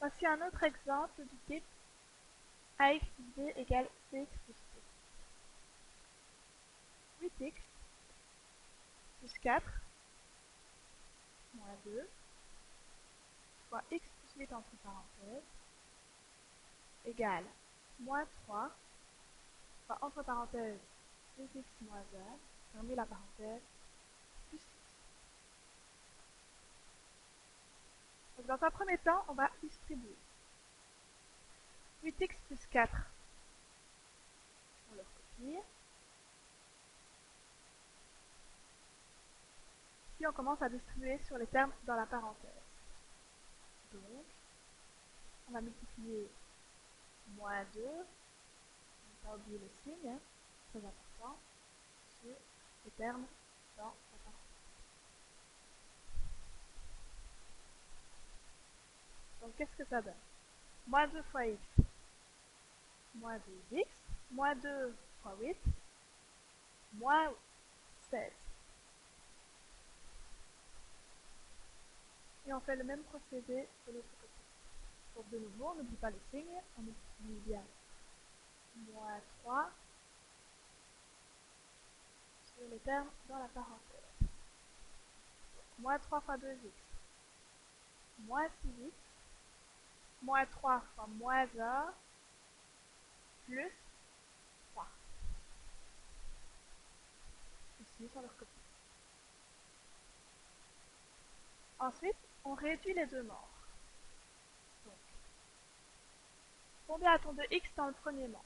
Voici un autre exemple du type ax plus b égale cx plus c. 8x plus 4 moins 2 fois x plus 8 entre parenthèses égale moins 3 fois entre parenthèses 2x moins 1, fermez la parenthèse, plus 6. Donc dans un premier temps, on va distribuer. 8x plus 4, on le recopie. Puis on commence à distribuer sur les termes dans la parenthèse. Donc, on va multiplier moins 2, ne pas oublier le signe, hein, très important, sur les termes dans la parenthèse. Donc qu'est-ce que ça donne? Moins 2 fois x, moins 2x, moins 2 fois 8, moins 16. Et on fait le même procédé de l'autre côté. Donc de nouveau, on n'oublie pas le signe, on multiplie bien moins 3 sur les termes dans la parenthèse. Donc, moins 3 fois 2x, moins 6x, moins 3 fois moins 1, plus 3. Ici, on le recopie. Ensuite, on réduit les deux membres. Donc, combien a-t-on de x dans le premier membre?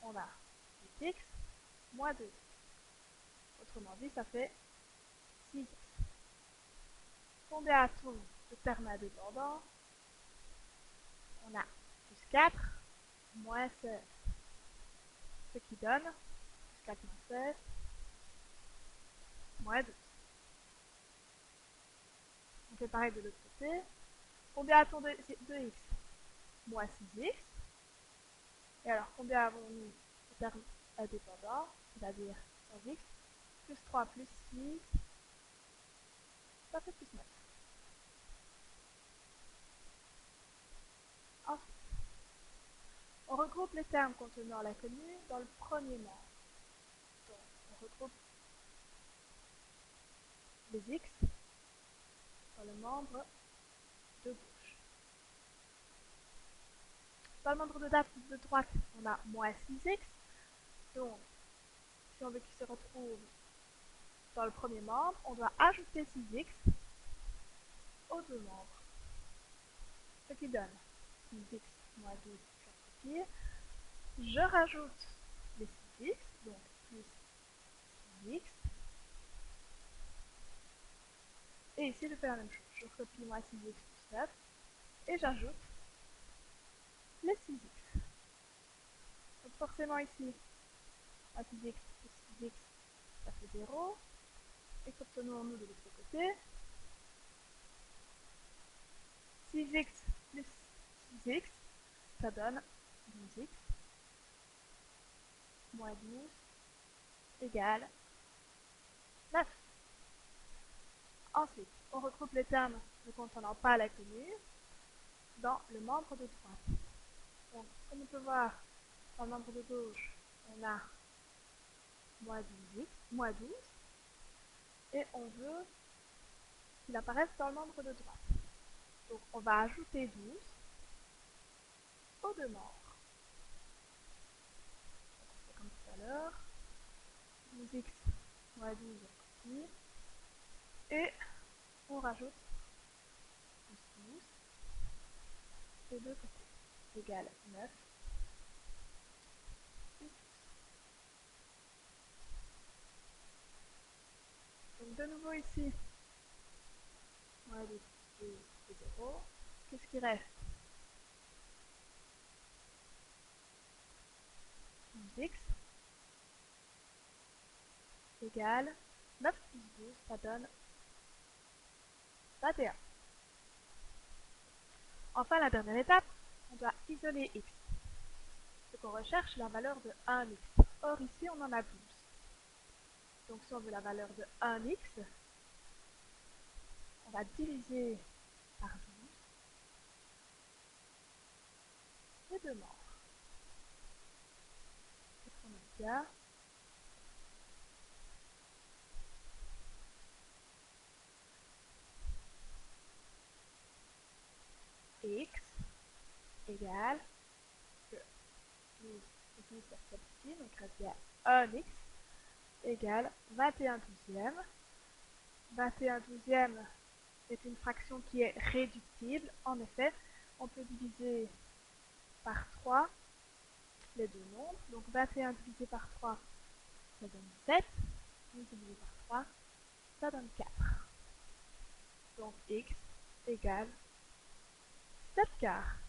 On a 8x moins 2x. Autrement dit, ça fait 6x. Combien a-t-on de termes indépendants? On a plus 4 moins 16. Ce qui donne plus 4 moins 16 moins 12. On fait pareil de l'autre côté. Combien a-t-on de x? Moins 6x. Et alors, combien avons-nous de termes indépendants? C'est-à-dire sans x. Plus 3 plus 6, ça fait plus 9. Ensuite, on regroupe les termes contenant l'inconnu dans le premier membre. Donc, on regroupe les x dans le membre de gauche. Dans le membre de droite, on a moins 6x. Donc, si on veut qu'il se retrouve dans le premier membre, on doit ajouter 6x aux deux membres. Ce qui donne 6x moins 12, je recopie. Je rajoute les 6x, donc plus 6x. Et ici, je fais la même chose. Je recopie moins 6x plus 9. Et j'ajoute les 6x. Donc forcément ici, moins 6x plus 6x, ça fait 0. Et qu'obtenons-nous de l'autre côté? 6x plus 6x, ça donne 12x. Moins 12 égale 9. Ensuite, on regroupe les termes ne contenant pas l'inconnu dans le membre de droite. Donc, comme on peut voir, dans le membre de gauche, on a moins 12x, moins 12, et on veut qu'il apparaisse dans le membre de droite. Donc, on va ajouter 12 aux deux membres. Donc, on fait comme tout à l'heure. 12x moins 12, on copie. Et on rajoute plus 12 des deux côtés, égale 9 plus 12. Donc de nouveau ici, moins 12 plus 12 c'est 0. Qu'est-ce qui reste? 12x égale 9 plus 12, ça donne 21. Enfin, la dernière étape, on doit isoler x. Ce qu'on recherche, la valeur de 1x. Or, ici, on en a 12. Donc, si on veut la valeur de 1x, on va diviser par 12 deux membres. Qu'est-ce qu'on obtient? X égale, que 12 et 12 ça se simplifie, donc il reste bien 1x égale 21 douzièmes. 21 douzièmes est une fraction qui est réductible. En effet, on peut diviser par 3 les deux nombres. Donc 21 divisé par 3, ça donne 7. 12 divisé par 3, ça donne 4. Donc x égale 7 quarts.